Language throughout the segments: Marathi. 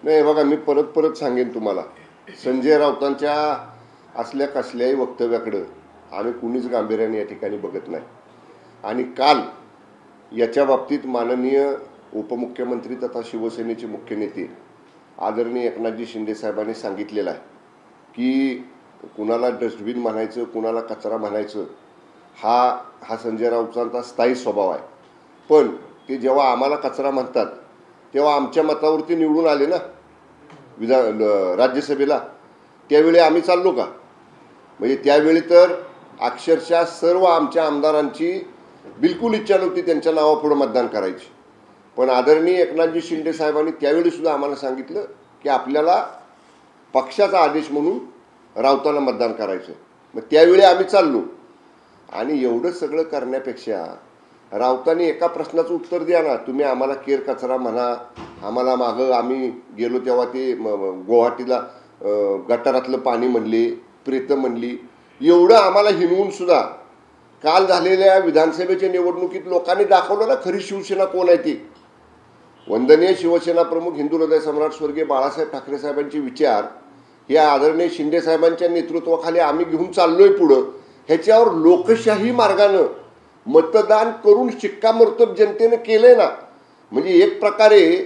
नाही बघा, मी परत परत सांगेन तुम्हाला, संजय राऊतांच्या असल्या कसल्याही वक्तव्याकडं आम्ही कुणीच गांभीर्याने या ठिकाणी बघत नाही. आणि काल याच्या बाबतीत माननीय उपमुख्यमंत्री तथा शिवसेनेचे मुख्य नेते आदरणीय एकनाथजी शिंदे साहेबांनी सांगितलेलं आहे की कुणाला डस्टबिन म्हणायचं, कुणाला कचरा म्हणायचं हा संजय राऊतांचा स्थायी स्वभाव आहे. पण ते जेव्हा आम्हाला कचरा म्हणतात तेव्हा आमच्या मतावरती निवडून आले ना राज्यसभेला, त्यावेळी आम्ही चाललो का? म्हणजे त्यावेळी तर अक्षरशः सर्व आमच्या आमदारांची बिलकुल इच्छा नव्हती त्यांच्या नावापुढे मतदान करायची. पण आदरणीय एकनाथजी शिंदे साहेबांनी त्यावेळी सुद्धा आम्हाला सांगितलं की आपल्याला पक्षाचा आदेश म्हणून राऊतांना मतदान करायचं. मग त्यावेळी आम्ही चाललो. आणि एवढं सगळं करण्यापेक्षा राऊतांनी एका प्रश्नाचं उत्तर द्या ना. तुम्ही आम्हाला केर कचरा म्हणा, आम्हाला मागं आम्ही गेलो तेव्हा ते गुवाहाटीला गटारातलं पाणी म्हणले, प्रेतं म्हणली, एवढं आम्हाला हिनवून सुद्धा काल झालेल्या विधानसभेच्या निवडणुकीत लोकांनी दाखवलं ना खरी शिवसेना कोण आहे ती. वंदनीय शिवसेना प्रमुख हिंदू हृदय सम्राट स्वर्गीय बाळासाहेब ठाकरे साहेबांचे विचार हे आदरणीय शिंदे साहेबांच्या नेतृत्वाखाली आम्ही घेऊन चाललोय पुढं. ह्याच्यावर लोकशाही मार्गानं मतदान करून शिक्कामोर्तब जनतेनं केलंय ना. म्हणजे एक प्रकारे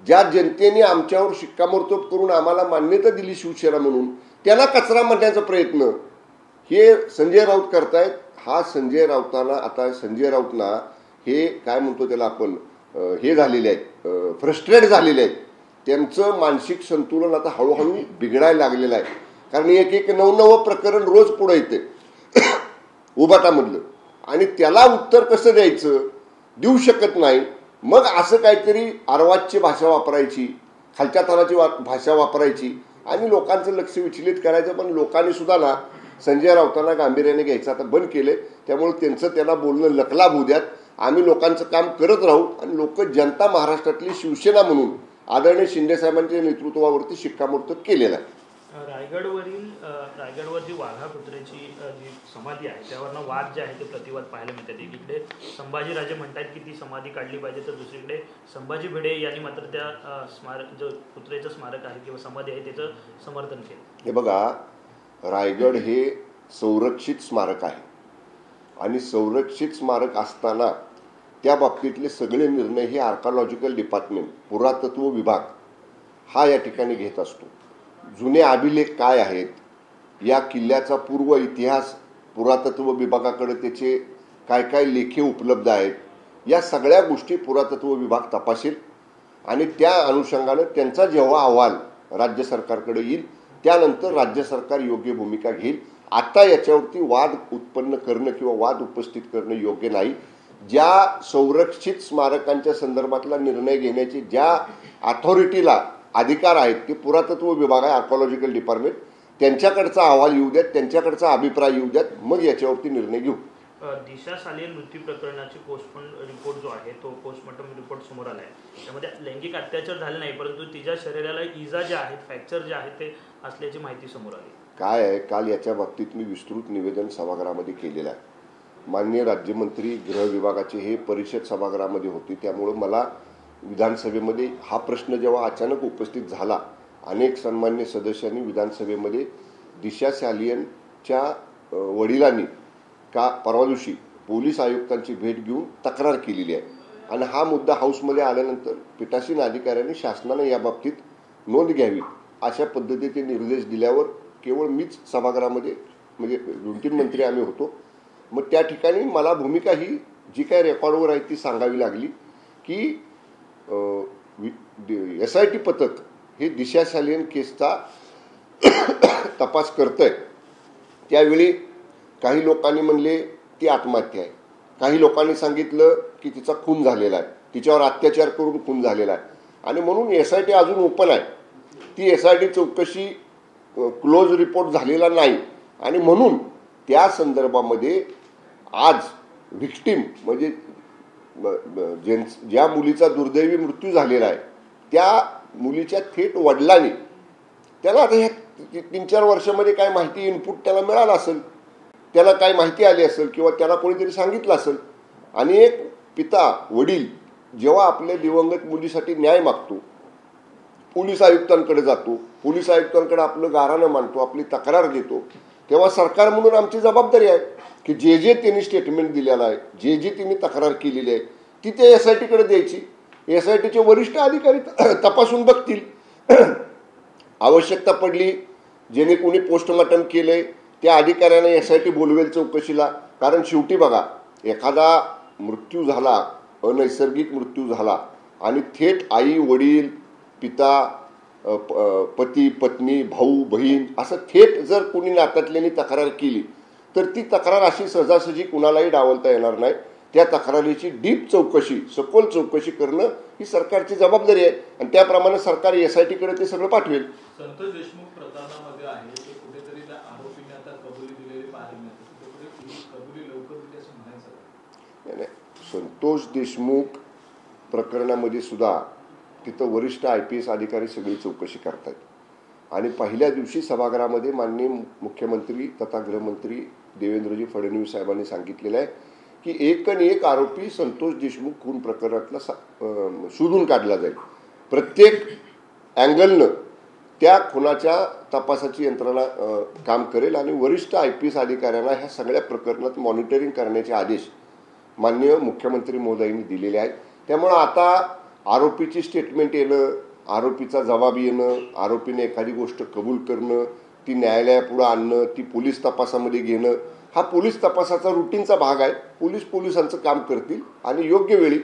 ज्या जनतेने आमच्यावर शिक्कामोर्तब करून आम्हाला मान्यता दिली शिवसेना म्हणून, त्यांना कचरा म्हणण्याचा प्रयत्न हे संजय राऊत करतायत. हा संजय राऊतांना आता संजय राऊतना हे काय म्हणतो त्याला आपण हे झालेले आहेत, फ्रस्ट्रेट झालेले आहेत. त्यांचं मानसिक संतुलन आता हळूहळू बिघडायला लागलेलं आहे. कारण एक नवनवं प्रकरण रोज पुढे येते उबाटामधलं, आणि त्याला उत्तर कसं द्यायचं देऊ शकत नाही. मग असं काहीतरी अर्वाच्य भाषा वापरायची, खालच्या थराची भाषा वापरायची आणि लोकांचं लक्ष विचलित करायचं. पण लोकांनी सुद्धा ना संजय राऊतांना गांभीर्याने घ्यायचं आता बंद केले. त्यामुळे त्यांना बोलणं लकलाभ होऊ द्यात. आम्ही लोकांचं काम करत राहू आणि लोक जनता महाराष्ट्रातली शिवसेना म्हणून आदरणीय शिंदे साहेबांच्या नेतृत्वावरती शिक्कामोर्तब केलेला आहे. रायगडवर जी वाघा कुत्र्याची जी समाधी आहे त्यावरनं वाद जे आहे ते प्रतिवाद पाहायला मिळतात. एकीकडे संभाजीराजे म्हणतात की ती समाधी काढली पाहिजे, तर दुसरीकडे संभाजी भिडे यांनी मात्र त्या स्मारक जो कुत्र्याचं स्मारक आहे किंवा समाधी आहे त्याचं समर्थन केलं. हे बघा, रायगड हे संरक्षित स्मारक आहे आणि संरक्षित स्मारक असताना त्या बाबतीतले सगळे निर्णय हे आर्कॉलॉजिकल डिपार्टमेंट, पुरातत्व विभाग हा या ठिकाणी घेत असतो. जुने अभिलेख काय आहेत, या किल्ल्याचा पूर्व इतिहास पुरातत्व विभागाकडे त्याचे काय काय लेखे उपलब्ध आहेत, या सगळ्या गोष्टी पुरातत्व विभाग तपासेल आणि त्या अनुषंगानं त्यांचा जेव्हा अहवाल राज्य सरकारकडे येईल त्यानंतर राज्य सरकार योग्य भूमिका घेईल. आता याच्यावरती वाद उत्पन्न करणं किंवा वाद उपस्थित करणं योग्य नाही. ज्या संरक्षित स्मारकांच्या संदर्भातला निर्णय घेण्याची ज्या अथॉरिटीला अधिकार आहेत ते पुरातत्व विभाग आहे, आर्कॉलॉजिकल डिपार्टमेंट. त्यांच्याकडचा अहवाल येऊ द्यात, त्यांच्याकडचा अभिप्राय येऊ द्यात, मग याच्यावरती निर्णय घेऊ. दिशा सालियन मृत्यू प्रकरणाची पोस्टमॉर्टम रिपोर्ट जो आहे तो पोस्टमॉर्टम रिपोर्ट समोर आला आहे. त्यामध्ये लैंगिक अत्याचार झाले नाही, परंतु तिच्या शरीराला इजा जे आहेत, फ्रॅक्चर जे आहेत ते असल्याची माहिती समोर आली. काय आहे, काल याच्या बाबतीत मी विस्तृत निवेदन सभागृहामध्ये केलेलं आहे. माननीय राज्यमंत्री गृह विभागाचे हे परिषद सभागृहामध्ये होते, त्यामुळं मला विधानसभेमध्ये हा प्रश्न जेव्हा अचानक उपस्थित झाला, अनेक सन्मान्य सदस्यांनी विधानसभेमध्ये दिशा सालियनच्या वडिलांनी परवा दिवशी पोलीस आयुक्तांची भेट घेऊन तक्रार केलेली आहे. आणि हा मुद्दा हाऊसमध्ये आल्यानंतर पीठासीन अधिकाऱ्यांनी शासनानं या बाबतीत नोंद घ्यावी अशा पद्धतीचे निर्देश दिल्यावर केवळ मीच सभागृहामध्ये म्हणजे 2-3 मंत्री आम्ही होतो. मग त्या ठिकाणी मला भूमिका ही जी काय रेकॉर्डवर आहे ती सांगावी लागली की SIT पथक हे दिशा सालियन केसचा तपास करतंय. त्यावेळी काही लोकांनी म्हणले ती आत्महत्या आहे, काही लोकांनी सांगितलं की तिचा खून झालेला आहे, तिच्यावर अत्याचार करून खून झालेला आहे आणि म्हणून SIT अजून ओपन आहे. ती SIT चौकशी क्लोज रिपोर्ट झालेला नाही आणि म्हणून त्या संदर्भामध्ये आज व्हिक्टिम म्हणजे ज्या मुलीचा दुर्दैवी मृत्यू झालेला आहे त्या मुलीच्या थेट वडिलांनी त्याला आता ह्या 3-4 वर्षामध्ये काय माहिती इनपुट त्याला मिळालं असेल, त्याला काय माहिती आली असेल किंवा त्याला कोणीतरी सांगितलं असेल. आणि एक पिता वडील जेव्हा आपल्या दिवंगत मुलीसाठी न्याय मागतो पोलीस आयुक्तांकडे जातो, पोलीस आयुक्तांकडे आपलं गाऱ्हाणं मांडतो, आपली तक्रार देतो, तेव्हा सरकार म्हणून आमची जबाबदारी आहे की जे जे त्यांनी स्टेटमेंट दिलेलं आहे, जे जे त्यांनी तक्रार केलेली आहे ती ते SITकडे द्यायची. SITचे वरिष्ठ अधिकारी तपासून बघतील. आवश्यकता पडली जेणे कोणी पोस्टमॉर्टम केलंय त्या अधिकाऱ्याने SIT बोलवेल चौकशीला. कारण शेवटी बघा, एखादा मृत्यू झाला, अनैसर्गिक मृत्यू झाला आणि थेट आई वडील पिता पती पत्नी भाऊ बहीण असं थेट जर कोणी नात्यातल्यानी तक्रार केली तर ती तक्रार अशी सहजासहजी कुणालाही डावलता येणार नाही. त्या तक्रारीची डीप चौकशी, सखोल चौकशी करणं ही सरकारची जबाबदारी आहे आणि त्याप्रमाणे सरकार SITकडे ते सगळं पाठवेल. संतोष देशमुख प्रकरणामध्ये आहे ते कुठेतरी त्या आरोपीने आता कबुली दिलेली पाहायला मिळते, कुठेतरी कबुली लवकर दिली असं म्हणायचं. नाही, संतोष देशमुख प्रकरणामध्ये सुद्धा तिथं वरिष्ठ IPS अधिकारी सगळी चौकशी करतात आणि पहिल्या दिवशी सभागृहामध्ये माननीय मुख्यमंत्री तथा गृहमंत्री देवेंद्रजी फडणवीस साहेबांनी सांगितलेलं आहे की एक आरोपी संतोष देशमुख खून प्रकरणातला शोधून काढला जाईल. प्रत्येक अँगलनं त्या खुनाच्या तपासाची यंत्रणा काम करेल आणि वरिष्ठ IPS अधिकाऱ्यांना ह्या सगळ्या प्रकरणात मॉनिटरिंग करण्याचे आदेश माननीय मुख्यमंत्री महोदयांनी दिलेले आहेत. त्यामुळं आता आरोपीची स्टेटमेंट येणं, आरोपीचा जबाब येणं, आरोपीने एखादी गोष्ट कबूल करणं, ती न्यायालयापुढं आणणं, ती पोलीस तपासामध्ये घेणं, हा पोलीस तपासाचा रुटीनचा भाग आहे. पोलिसांचं काम करतील आणि योग्य वेळी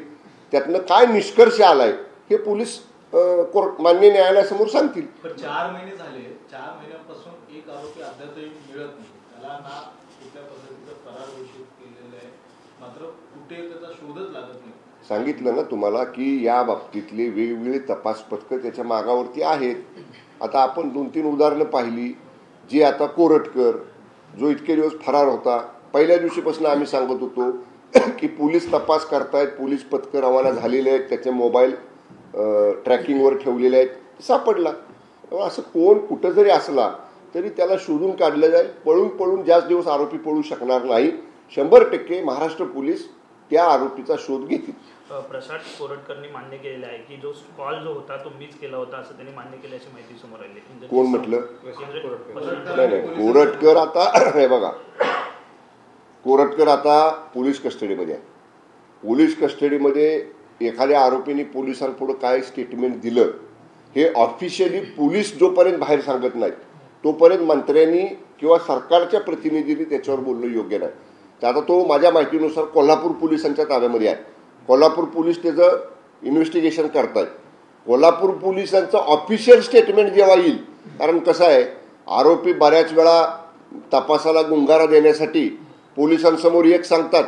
त्यातनं काय निष्कर्ष आलाय हे पोलीस मान्य न्यायालयासमोर सांगतील. पण 4 महिने झाले, 4 महिन्यापासून एक आरोपी अद्यापही मिळत नाही. त्याला ना कुठल्या पद्धतीचं फरार घोषित केलेलं आहे, मात्र कुठे त्याचा शोधच लागत नाही. सांगितलं ना तुम्हाला की या बाबतीतले वेगवेगळे तपास पथकं त्याच्या मागावरती आहेत. आता आपण 2-3 उदाहरणं पाहिली. जी आता कोरटकर जो इतके दिवस फरार होता, पहिल्या दिवशीपासून आम्ही सांगत होतो की पोलीस तपास करतायत, पोलीस पथकं रवाना झालेले आहेत, त्याचे मोबाईल ट्रॅकिंगवर ठेवलेले आहेत, सापडला. असं कोण कुठं जरी असला तरी त्याला शोधून काढलं जाईल. पळून जास्त दिवस आरोपी पळू शकणार नाही. 100% महाराष्ट्र पोलीस त्या आरोपीचा शोध घेतील. प्रसाद कोरटकरनी मान्य केलेलं आहे की जो कॉल जो होता तो मीच केला होता असं त्यांनी मान्य केल्याची माहिती समोर आली. कोण म्हटलं? नाही, कोरटकर आता हे बघा, कोरटकर आता पोलीस कस्टडीमध्ये आहे. पोलीस कस्टडीमध्ये एखाद्या आरोपीने पोलिसांपुढे काय स्टेटमेंट दिलं हे ऑफिशियली पोलीस जोपर्यंत बाहेर सांगत नाहीत तोपर्यंत मंत्र्यांनी किंवा सरकारच्या प्रतिनिधींनी त्याच्यावर बोलणं योग्य नाही. तर आता तो माझ्या माहितीनुसार कोल्हापूर पोलिसांच्या ताब्यामध्ये आहे. कोल्हापूर पोलीस त्याचं इन्व्हेस्टिगेशन करतायत. कोल्हापूर पोलिसांचं ऑफिशियल स्टेटमेंट जेव्हा येईल, कारण कसं आहे, आरोपी बऱ्याच वेळा तपासाला गुंगारा देण्यासाठी पोलिसांसमोर एक सांगतात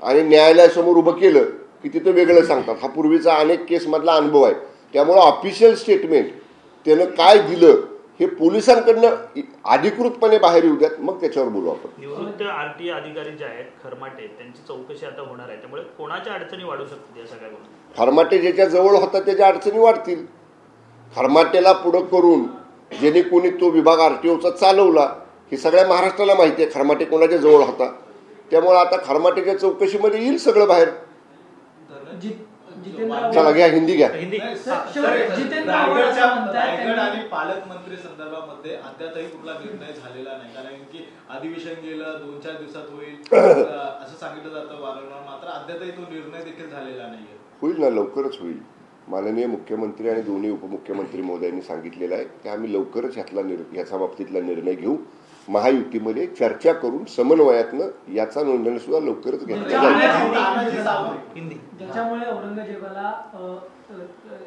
आणि न्यायालयासमोर उभं केलं की तिथं वेगळं सांगतात. हा पूर्वीचा अनेक केसमधला अनुभव आहे. त्यामुळं ऑफिशियल स्टेटमेंट त्यानं काय दिलं हे पोलिसांकडनं अधिकृतपणे बाहेर येऊ द्यात, मग त्याच्यावर बोलू आपण. निवृत्त RTA अधिकारी जे आहेत खरमाटे, त्यांची चौकशी आता होणार आहे, त्यामुळे कोणाच्या अडचणी वाढू शकतात या सगळ्या गोष्टी? खरमाटे ज्याच्या जवळ होता त्याच्या अडचणी वाढतील. खरमाटेला पुढं करून ज्याने कोणी तो विभाग RTOचा चालवला हे सगळ्या महाराष्ट्राला माहिती आहे. खरमाटे कोणाच्या जवळ होता, त्यामुळे आता खरमाटेच्या चौकशीमध्ये येईल सगळं बाहेर. चला घ्या, हिंदी घ्या. रायगड आणि पालकमंत्री संदर्भामध्ये अद्यापही कुठला निर्णय झालेला नाही, कारण की अधिवेशन गेलं 2-4 दिवसात होईल असं सांगितलं जातं वारंवार, मात्र अद्यापही तो निर्णय देखील झालेला नाहीये. होईल ना, लवकरच होईल. माननीय मुख्यमंत्री आणि दोन्ही उपमुख्यमंत्री महोदयांनी सांगितलेलं आहे की आम्ही लवकरच याचा बाबतीतला निर्णय घेऊ. महायुतीमध्ये चर्चा करून समन्वयातनं याचा निर्णय सुद्धा लवकरच घेतला जाईल. ज्याच्यामुळे औरंगजेबाला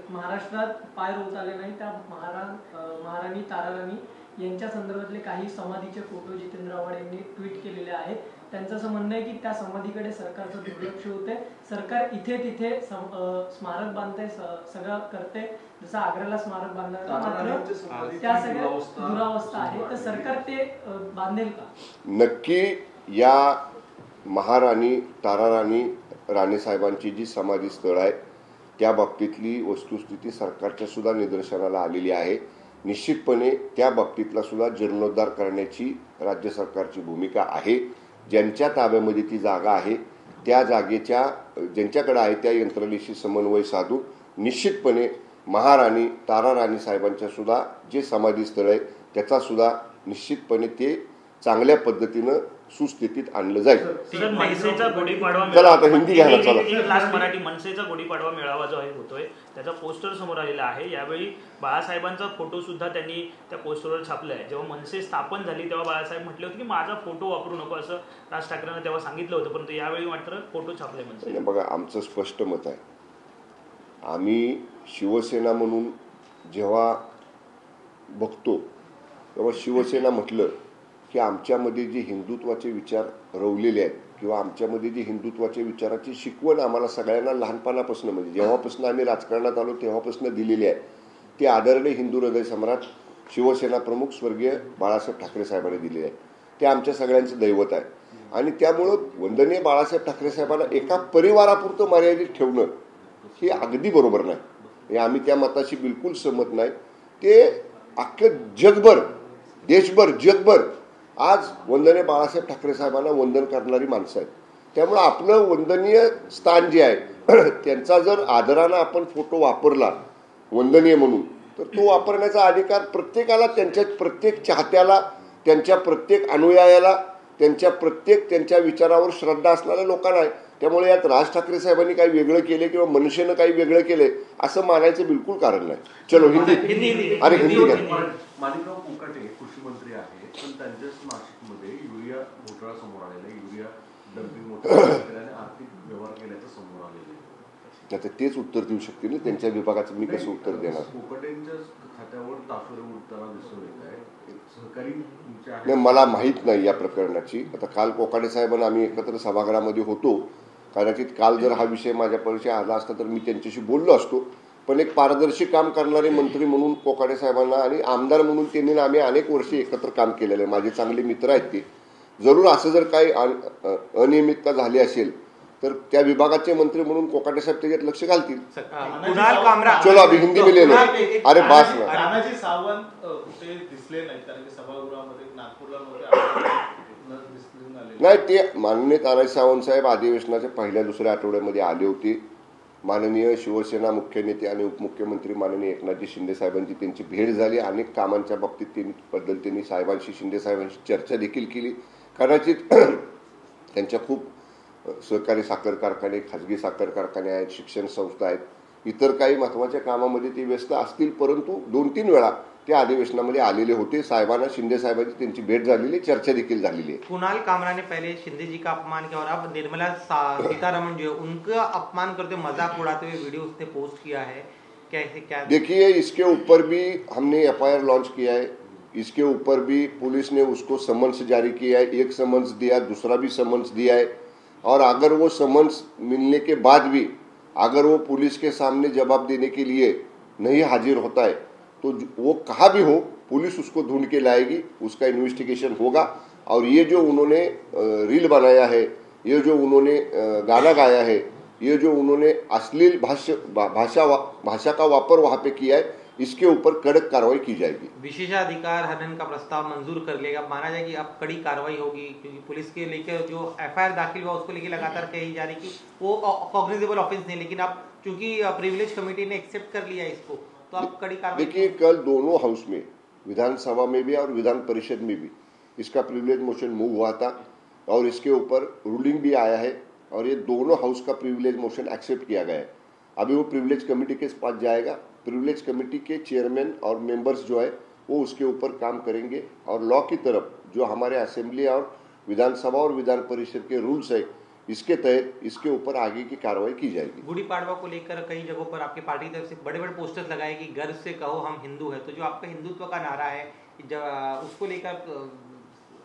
महाराष्ट्रात पाय रोवत आले नाही, त्या महाराणी ताराराणी यांच्या संदर्भातले काही समाधीचे फोटो जितेंद्र आव्हाड यांनी ट्विट केलेले आहेत. त्यांचं असं म्हणणं आहे की त्या समाधीकडे सरकारचं दुर्लक्ष होते. सरकार इथे तिथे स्मारक बांधते, सगळं करते, जसं आग्र्याला स्मारक बांधलं, मात्र त्या सगळ्या दुरावस्था आहे. तर सरकार ते बांधेल का? नक्की या महाराणी ताराराणी राणीसाहेबांची जी समाधी स्थळ आहे त्या बाबतीतली वस्तुस्थिती सरकारच्या सुद्धा निदर्शनाला आलेली आहे. निश्चितपणे त्या बाबतीतला सुद्धा जीर्णोद्धार करण्याची राज्य सरकारची भूमिका आहे. ज्यांच्या ताब्यामध्ये ती जागा आहे त्या जागेच्या ज्यांच्याकडे आहे त्या यंत्रणेशी समन्वय साधून निश्चितपणे महाराणी तारा राणी साहेबांच्या सुद्धा जे समाधीस्थळ आहे त्याचा सुद्धा निश्चितपणे ते चांगल्या पद्धतीनं सुस्थितीत आणलं जाईल. सर, मनसेचा गुढीपाडवा चला आता हिंदी घ्या ना, चला. लास्ट मराठी. मनसेचा गुढीपाडवा मेळावा जो आहे होतोय त्याचा पोस्टर समोर आलेला आहे. यावेळी बाळासाहेबांचा फोटो सुद्धा त्यांनी त्या पोस्टरवर छापला आहे. जेव्हा मनसे स्थापन झाली तेव्हा बाळासाहेब म्हटले होते की माझा फोटो वापरू नको असं राज ठाकरेंना तेव्हा सांगितलं होतं, परंतु यावेळी मात्र फोटो छापलाय मनसे. बघा, आमचं स्पष्ट मत आहे. आम्ही शिवसेना म्हणून जेव्हा बघतो तेव्हा शिवसेना म्हटलं की आमच्यामध्ये जे हिंदुत्वाचे विचार रवलेले आहेत किंवा आमच्यामध्ये जी हिंदुत्वाच्या विचाराची शिकवण आम्हाला सगळ्यांना लहानपणापासून म्हणजे जेव्हापासून आम्ही राजकारणात आलो तेव्हापासून दिलेली आहे ती आदरणीय हिंदू हृदय सम्राट शिवसेना प्रमुख स्वर्गीय बाळासाहेब ठाकरे साहेबांनी दिलेले आहे. ते आमच्या सगळ्यांचं दैवत आहे आणि त्यामुळं वंदनीय बाळासाहेब ठाकरे साहेबांना एका परिवारापुरतं मर्यादित ठेवणं हे अगदी बरोबर नाही. हे आम्ही त्या मताशी बिलकुल सहमत नाही. ते अख्खं जगभर, देशभर, जगभर आज वंदनीय बाळासाहेब ठाकरे साहेबांना वंदन करणारी माणसं आहेत. त्यामुळं आपलं वंदनीय स्थान जे आहे त्यांचा जर आदरानं आपण फोटो वापरला वंदनीय म्हणून तर तो वापरण्याचा अधिकार प्रत्येकाला, त्यांच्या प्रत्येक चाहत्याला, त्यांच्या प्रत्येक अनुयायाला, त्यांच्या विचारावर श्रद्धा असणाऱ्या लोकांना आहे. त्यामुळे यात राज ठाकरे साहेबांनी काही वेगळं केले किंवा मनसेनं काही वेगळं केले असं मानायचं बिलकुल कारण नाही. चलो हिंदी. अरे हिंदी घ्या. माणिकराव कोकाटे कृषी मंत्री आहेत, पण त्यांच्याच नाशिकमध्ये युरिया घोटाळा समोर आलेला आहे. युरिया डम्पिंग मोठ्या आर्थिक व्यवहार केल्याचं समोर आलेलं आहे. आता तेच उत्तर देऊ शकतील ना, त्यांच्या विभागाचं मी कसं उत्तर देणार. कोकाटेंच्या खात्यावर तासुरे उडताना दिसून येत आहे. सहकारी नाही, मला माहीत नाही या प्रकरणाची. आता काल कोकाटे साहेबांना आम्ही एकत्र सभागृहामध्ये होतो. कदाचित काल जर हा विषय माझ्या परिचय आला असता तर मी त्यांच्याशी बोललो असतो. पण एक पारदर्शी काम करणारे मंत्री म्हणून कोकाटे साहेबांना आणि आमदार म्हणून त्यांनी आम्ही अनेक वर्षे एकत्र काम केलेलं आहे. माझे चांगले मित्र आहेत ते. जरूर असं जर काही अनियमितता झाली असेल तर त्या विभागाचे मंत्री म्हणून कोकाटे साहेब त्याच्यात लक्ष घालतील. चलो अभी हिंदी में ले लो. अरे बास ना. तानाजी सावंत कुठे दिसले नाही कारण की सभागृहामध्ये नागपूरला नाही, ते माननीय तानाजी सावंत साहेब अधिवेशनाच्या पहिल्या दुसऱ्या आठवड्यामध्ये आले होते. माननीय शिवसेना मुख्य नेते आणि उपमुख्यमंत्री माननीय एकनाथजी शिंदे साहेबांची त्यांची भेट झाली. अनेक कामांच्या बाबतीत त्यांनी साहेबांशी, शिंदे साहेबांशी चर्चा देखील केली. कदाचित त्यांच्या खूप सहकारी साखर कारखाने, खाजगी साखर कारखाने आहेत, शिक्षण संस्था आहेत, इतर काही महत्त्वाच्या कामामध्ये ते व्यस्त असतील. परंतु 2-3 वेळा ते अधिवेशनामध्ये आलेले होते. साहेबांना, शिंदे साहेबांची त्यांची भेट झालेली, चर्चा देखील झालेली आहे. कुणाल कामरा ने पहले शिंदे जी का अपमान किया और अब निर्मला सीतारमण जो है उनका अपमान करते हुए, मजाक उड़ाते हुए वीडियो उसने पोस्ट किया है. क्या देखिए, इसके ऊपर भी हमने FIR लॉन्च किया है. इसके ऊपर भी पुलिस ने उसको समन्स जारी किया है. एक समन्स दिया, दूसरा भी समन्स दिया है. और अगर वो समन्स मिलने के बाद भी अगर वो पुलिस के सामने जवाब देने के लिए नहीं हाजिर होता है तो वो कहाँ भी हो, पुलिस उसको ढूंढ के लाएगी, उसका इन्वेस्टिगेशन होगा. और ये जो उन्होंने रील बनाया है, ये जो उन्होंने गाना गाया है, ये जो उन्होंने अश्लील भाषा का वापर वहाँ पे किया है, इसके ऊपर कड़क कार्रवाई की जाएगी. विशेषाधिकार हनन का प्रस्ताव मंजूर कर लेगा, माना जाए कि अब कड़ी कार्रवाई होगी, क्योंकि पुलिस के लेकर जो FIR दाखिल हुआ उसको लेकर लगातार कही जा रही कि वो कॉग्निजेबल ऑफेंस नहीं, लेकिन अब चूंकि प्रिविलेज कमेटी ने एक्सेप्ट कर लिया इसको तो अब कड़ी कार्रवाई. देखिए, कल दोनों हाउस में, विधानसभा में भी और विधान परिषद में भी इसका प्रिविलेज मोशन मूव हुआ था और इसके ऊपर रूलिंग भी आया है और ये दोनों हाउस का प्रिविलेज मोशन एक्सेप्ट किया गया है. अभी वो प्रिविलेज कमेटी के पास जाएगा. प्रिविलेज कमेटी के चेयरमैन और मेंबर्स जो है वो उसके ऊपर काम करेंगे और लॉ की तरफ जो हमारे असेंबली और विधानसभा और विधान परिषद के रूल्स है इसके तहत इसके ऊपर आगे की कार्रवाई की जाएगी. गुड़ी पाड़वा को लेकर कई जगहों पर आपकी पार्टी की तरफ से बड़े बड़े पोस्टर्स लगाए कि गर्व से कहो हम हिंदू है. तो जो आपका हिंदुत्व का नारा है उसको लेकर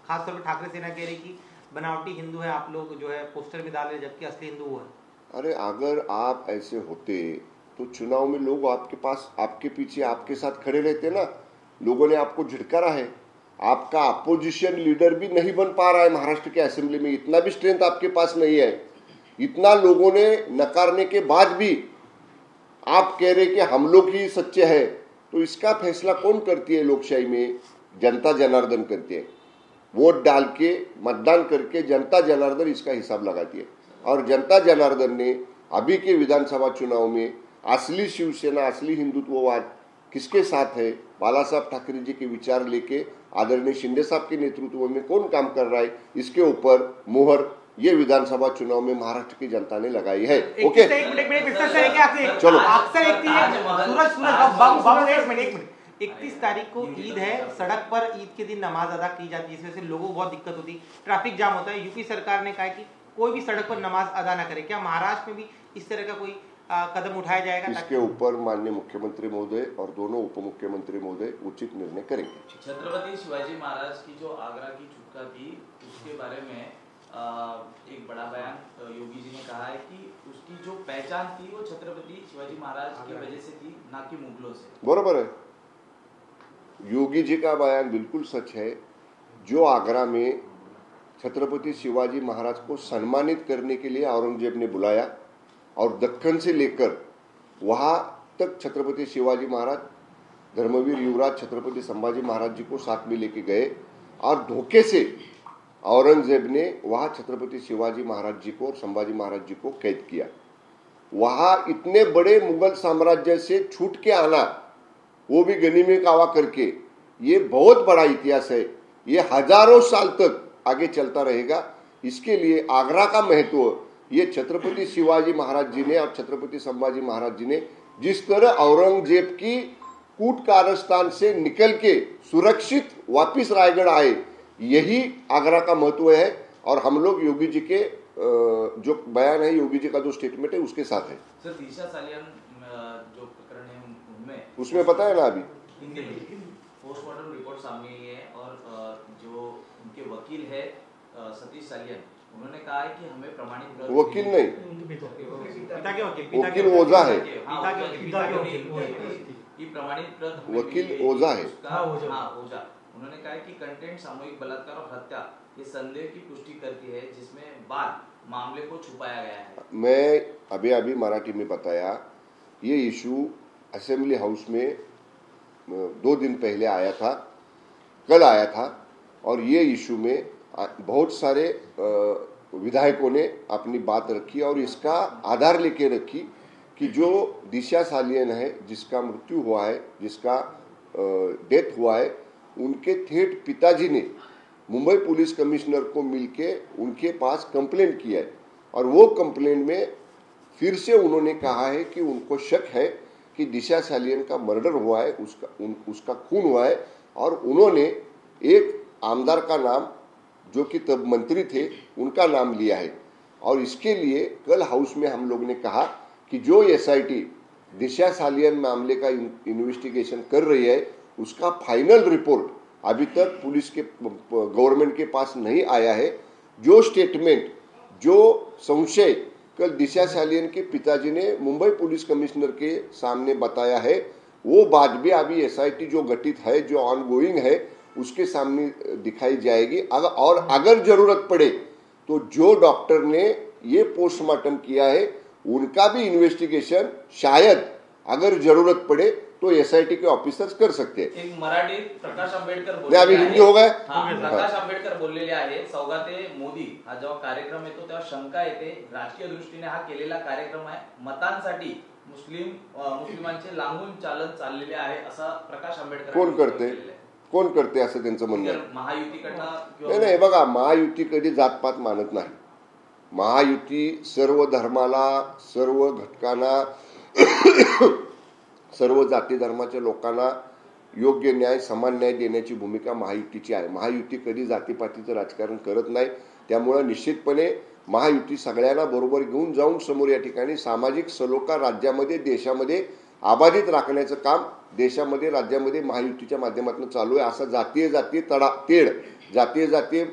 खासतौर पर ठाकरे सेना कह रही कि बनावटी हिंदू है आप लोग, जो है पोस्टर में डाल रहे जबकि असली हिंदू वो है. अरे अगर आप ऐसे होते तो चुनाव में लोग आपके पास, आपके पीछे, आपके साथ खड़े रहते ना. लोगों ने आपको झिड़कारा है. आपका अपोजिशन लीडर भी नहीं बन पा रहा है महाराष्ट्र के असेंबली में. इतना भी स्ट्रेंथ आपके पास नहीं है. इतना लोगों ने नकारने के बाद भी आप कह रहे कि हम लोग ही सच्चे हैं. तो इसका फैसला कौन करती है लोकशाही में? जनता जनार्दन करती है. वोट डाल के, मतदान करके जनता जनार्दन इसका हिसाब लगाती है. और जनता जनार्दन ने अभी के विधानसभा चुनाव में असली शिवसेना, असली हिंदुत्ववाद किसके साथ है, बाला साहब ठाकरे जी के विचार लेके आदरणीय शिंदे साहब के नेतृत्व में कौन काम कर रहा है, इसके ऊपर मोहर ये विधानसभा चुनाव में महाराष्ट्र की जनता ने लगाई है। ओके, चलो। 31 तारीख को ईद है, सड़क पर ईद के दिन नमाज अदा की जाती है, इसमें से लोगों को बहुत दिक्कत होती है, ट्रैफिक जाम होता है। यूपी सरकार ने कहा है कि कोई भी सड़क पर नमाज अदा न करे। क्या महाराष्ट्र में भी इस तरह का कोई कदम उठाया जाएगा? इसके ऊपर माननीय मुख्यमंत्री महोदय और दोनों उप मुख्यमंत्री महोदय उचित निर्णय करेंगे। छत्रपति शिवाजी महाराज की जो आगरा की छुटका थी, उसके बारे में एक बड़ा बयान योगी जी ने कहा है कि उसकी जो पहचान थी वो छत्रपति शिवाजी महाराज की वजह से थी, ना कि मुगलों से। बरोबर है, योगी जी का बयान बिल्कुल सच है। जो आगरा में छत्रपति शिवाजी महाराज को सम्मानित करने के लिए औरंगजेब ने बुलाया और दक्कन से लेकर वहां तक छत्रपति शिवाजी महाराज, धर्मवीर युवराज छत्रपति संभाजी महाराज जी को साथ में लेके गए और धोखे से औरंगजेब ने वहां छत्रपति शिवाजी महाराज जी को और संभाजी महाराज जी को कैद किया। वहां इतने बड़े मुगल साम्राज्य से छूट के आना, वो भी गनीमे कावा करके, ये बहुत बड़ा इतिहास है। ये हजारों साल तक आगे चलता रहेगा। इसके लिए आगरा का महत्व ये छत्रपति शिवाजी महाराज जी ने और छत्रपति संभाजी महाराज जी ने जिस तरह औरंगजेब की कूट कारस्तान से निकल के सुरक्षित वापिस रायगढ़ आए, यही आगरा का महत्व है। और हम लोग योगी जी के जो बयान है, योगी जी का जो स्टेटमेंट है, उसके साथ है। सर, दिशा सालियान जो प्रकरण है उनमें उसमें पता है ना, अभी पोस्टमार्टम रिपोर्ट सामने आई है और जो उनके वकील है सतीश सालियान, उन्होंने कहा है कि हमें प्रमाणित वकील नहीं, पिता के वकील ओझा है, प्रमाणित वकील ओझा है। ओझा। उन्होंने कहा है कि कंटेंट सामूहिक बलात्कार और हत्या ये संदेह की पुष्टि करती है, जिसमें बाद मामले को छुपाया गया है। मैं अभी अभी मराठी में बताया, ये इशू असेंबली हाउस में 2 दिन पहले आया था, कल आया था, और ये इशू में बहुत सारे विधायकों ने अपनी बात रखी और इसका आधार लेके रखी कि जो दिशा सालियन है, जिसका मृत्यु हुआ है, जिसका डेथ हुआ है, उनके ठेठ पिताजी ने मुंबई पुलिस कमिश्नर को मिलके उनके पास कंप्लेंट किया है और वो कंप्लेंट में फिर से उन्होंने कहा है कि उनको शक है कि दिशा सालियन का मर्डर हुआ है, उसका खून हुआ है। और उन्होंने एक आमदार का नाम, जो कि तब मंत्री थे, उनका नाम लिया है। और इसके लिए कल हाउस में हम लोग ने कहा कि जो एसआईटी दिशा सालियन मामले का इन्वेस्टिगेशन कर रही है, उसका फाइनल रिपोर्ट अभी तक पुलिस के गवर्नमेंट के पास नहीं आया है। जो स्टेटमेंट, जो संशय कल दिशा सालियन के पिताजी ने मुंबई पुलिस कमिश्नर के सामने बताया है, वो बात भी अभी एसआईटी जो गठित है, जो ऑनगोइंग है, उसके सामने दिखाई जाएगी। अगर जरूरत पड़े तो जो डॉक्टर ने ये पोस्टमार्टम किया है, उनका भी इन्वेस्टिगेशन शायद अगर जरूरत पड़े तो एसआईटी के ऑफिसर्स कर सकते हैं। एक मराठी प्रकाश आंबेडकर अभी हिंदी हो गए। प्रकाश आंबेडकर बोललेले आहे, सौगाते मोदी हा जेव्हा कार्यक्रम येतो तेव्हा शंका येते, राजकीय दृष्टीने हा केलेला कार्यक्रम आहे, मतांसाठी मुस्लिमांचे लांबून चालत चाललेले आहे, असा प्रकाश आंबेडकर कोण करते असं त्यांचं म्हणणं आहे। महायुतीकडनं नाही, बघा, महायुती कधी जातपात मानत नाही। महायुती सर्व धर्माला, सर्व घटकांना, सर्व जाती धर्माच्या लोकांना योग्य न्याय, समान न्याय देण्याची भूमिका महायुतीची आहे। महायुती कधी जातीपातीचं राजकारण करत नाही। त्यामुळे निश्चितपणे महायुती सगळ्यांना बरोबर घेऊन जाऊन समोर या ठिकाणी सामाजिक सलोखा राज्यामध्ये, देशामध्ये अबाधित राखण्याचं काम देशामध्ये, राज्यामध्ये महायुतीच्या माध्यमातून चालू आहे। असा जातीय तेढ, जातीय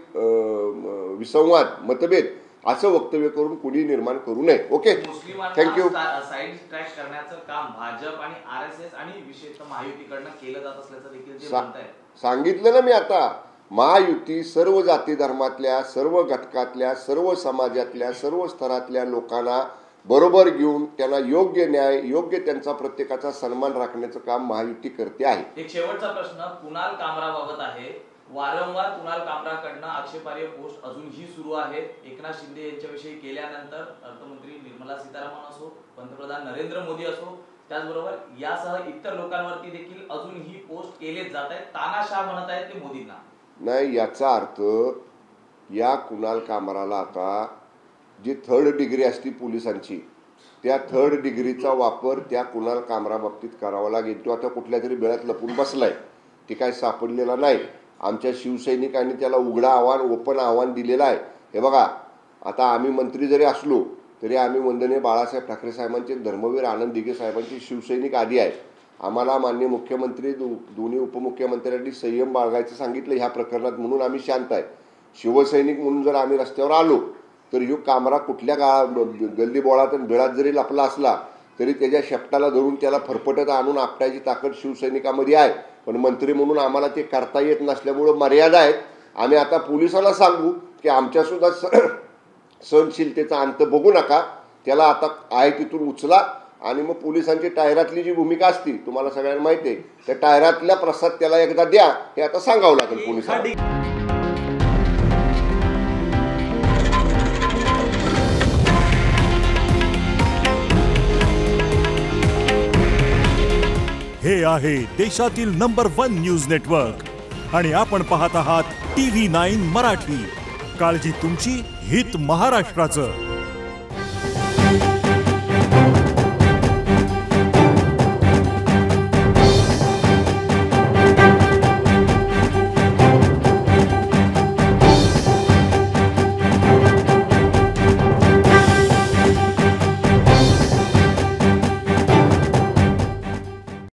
विसंवाद, मतभेद असं वक्तव्य करून कुणी निर्माण करू नये। Okay, thank you. साईड ट्रॅक करण्याचं काम भाजप आणि आरएसएस आणि विशेषतः महायुतीकडनं केलं जात असल्याचं देखील ते म्हणताय। सांगितलं ना मी आता, महायुती सर्व जाती धर्मातल्या, सर्व घटकातल्या, सर्व समाजातल्या, सर्व स्तरातल्या लोकांना बरोबर घेऊन त्यांना योग्य न्याय, योग्य त्यांचा प्रत्येकाचा सन्मान राखण्याचं काम महायुती करते आहे। एक शेवटचा प्रश्न कुणाल कामराबाबत आहे। वारंवार कुणाल कामराकडनं आक्षेपार्ह पोस्ट अजूनही सुरू आहेत. एकनाथ शिंदे यांच्याविषयी केल्यानंतर अर्थमंत्री निर्मला सीतारामन असो, पंतप्रधान नरेंद्र मोदी असो, त्याचबरोबर यासह इतर लोकांवरती देखील अजूनही पोस्ट केलेच जात आहेत. तानाशाह म्हणत आहेत ते मोदींना. नाही, याचा अर्थ या कुणाल कामराला आता जी 3rd डिग्री असती पोलिसांची, त्या 3rd डिग्रीचा वापर त्या कुणाल कामरा बाबतीत करावा लागेल. तो आता कुठल्या तरी बेळ्यात लपून बसलाय, ते काय सापडलेला नाही. आमच्या शिवसैनिकांनी त्याला उघडा आव्हान, ओपन आव्हान दिलेलं आहे. हे बघा, आता आम्ही मंत्री जरी असलो तरी आम्ही वंदनीय बाळासाहेब ठाकरे साहेबांचे, धर्मवीर आनंद दिघे साहेबांचे शिवसैनिक आदी आहेत. आम्हाला माननीय मुख्यमंत्री, दोन्ही उपमुख्यमंत्र्यांनी संयम बाळगायचं सांगितलं ह्या प्रकरणात, म्हणून आम्ही शांत आहे. शिवसैनिक म्हणून जर आम्ही रस्त्यावर आलो तर ह्यो कामरा कुठल्या गल्ली बोळात आणि बिळात जरी लपला असला तरी त्याच्या शेपटाला धरून त्याला फरफटत आणून आपटायची ताकद शिवसैनिकामध्ये आहे. पण मंत्री म्हणून आम्हाला ते करता येत नसल्यामुळं मर्यादा आहेत. आम्ही आता पोलिसांना सांगू की आमच्यासुद्धा सहनशीलतेचा अंत बघू नका, त्याला आता आहे तिथून उचला. आणि मग पोलिसांची टायरातली जी भूमिका असती, तुम्हाला सगळ्यांना माहिती आहे, त्या टायरातल्या प्रसाद त्याला एकदा द्या, हे आता सांगावं लागेल पोलिसांना. हे आहे देशातील नंबर 1 न्यूज नेटवर्क आणि आपण पाहत आहात TV9 मराठी. काळजी तुमची, हित महाराष्ट्राचं.